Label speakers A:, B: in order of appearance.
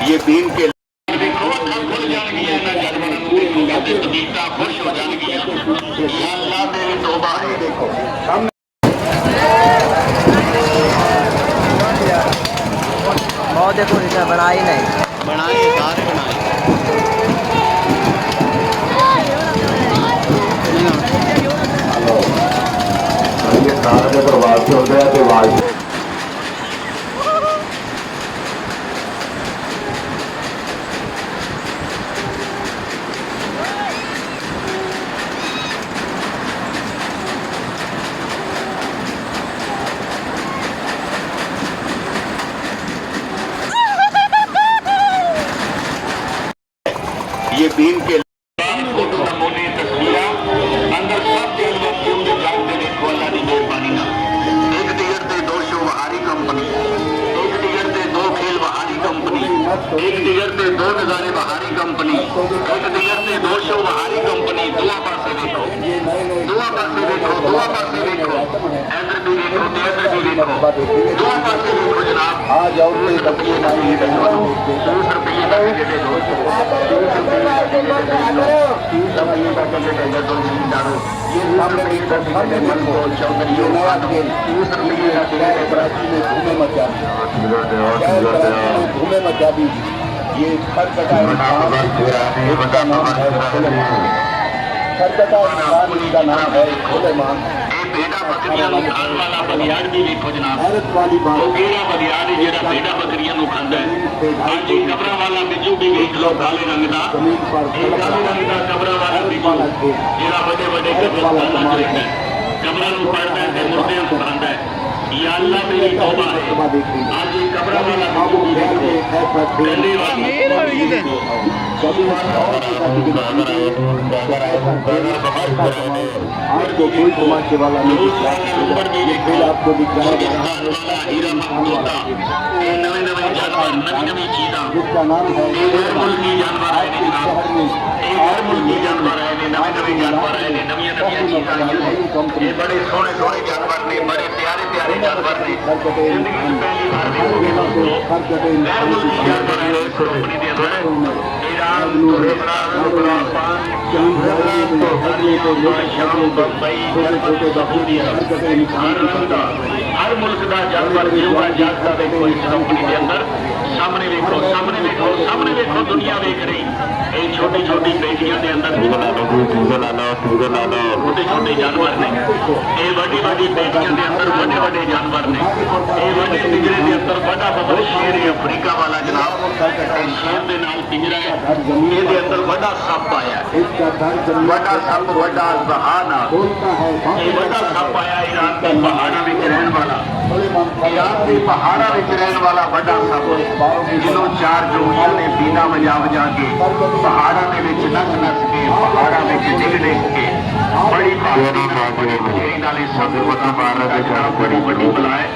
A: ये दीन के देखो खुल जाएगी ना जानवर तबीयत खुश हो जाएगी। या अल्लाह मेरी तौबा है। देखो हम
B: बहुत देखो इसे बना ही नहीं
C: बनाए सारे बनाए।
A: ये कार के प्रभाव से हो गया तो आवाज ये दीन के फोटो नमूने तस्वीर अंदर सब जानवर जिंदे जागते देखो अल्लाह की मेहरबानी ना। एक टिकट से 2 शो बहारी कंपनी, एक टिकट से 2 खेल बहारी कंपनी, एक टिकट से 2 नजारे बहारी कंपनी, एक टिकट से 2 शो बहारी कंपनी। दुआ पासे देखो, दुआ पासे देखो, दुआ पासे देखो, इधर भी देखो, इधर भी देखो, दुआ पासे देखो जनाब। आ जाओ कोई बच्चे ना ये देखो 30 रुपये का टिकट है 200 घूमे मचा दी। ये खरकटा इसका नाम है सुलेमान। खरकटा का नाम है सुलेमान। बेटा बकरियां खाने वाला बलियाड़ भी देखो जनाब। हैरत वाली बात वो केड़ा बलियाड़ है जेड़ा बेटा बकरियां खाता है। आज कबरा वाला बिजू भी देख लो काले रंग का, काले रंग का कबरा वाला बिजू जेड़ा बड़े बड़े कब्रिस्तान च रहता है। कबरा नूं पढ़दा है ते मुर्दे नूं खांदा है। या अल्लाह मेरी तौबा है। आज कबरा वाला बिजू भी देखो डंडे वाली आपको कोई तमाशे वाला नहीं दिख रहा। ये खेल आपको दिख रहा है जिसका नाम है गैर मुल्की जानवर आए ने जनाब। गैर मुल्की जानवर आए ने, नवे नवे जानवर आए ने, नवी नवी चीज़ां। ये बड़े सोहने सोहने जानवर ने, बड़े प्यारे प्यारे जानवर ने। जिंदगी में पहली बार देखोगे दोस्तों गैर मुल्की जानवर आए इस कंपनी के अंदर। हर मुल्क का जानवर जीवा जागता देखो इस कंपनी के अंदर। सामने देखो, सामने देखो, सामने देखो, दुनिया देख रही। ये छोटी छोटी बेटियों के अंदर छोटे छोटे जानवर ने। ये बड़ी बड़ी बेटियों के अंदर बड़े बड़े जानवर ने। ये बड़े पिंजरे के अंदर बड़ा बड़ा शेर है अफ्रीका वाला जनाब। शेर के नाल पिंजरा है, ये अंदर बड़ा सप आया, बड़ा सप, बड़ा जहाना। ये बड़ा सप आया ईरान के पहाड़ा में रहने वाला, ईरान के पहाड़ा में रहने वाला बड़ा सप जिन्हों 4 जोड़ियों ने बीना बजा बजा के पहाड़ा के नस नस के पहाड़ा में डिग डिग के बड़ी बड़ी बड़ी बड़ी बड़ी बड़ी बड़ी बलाई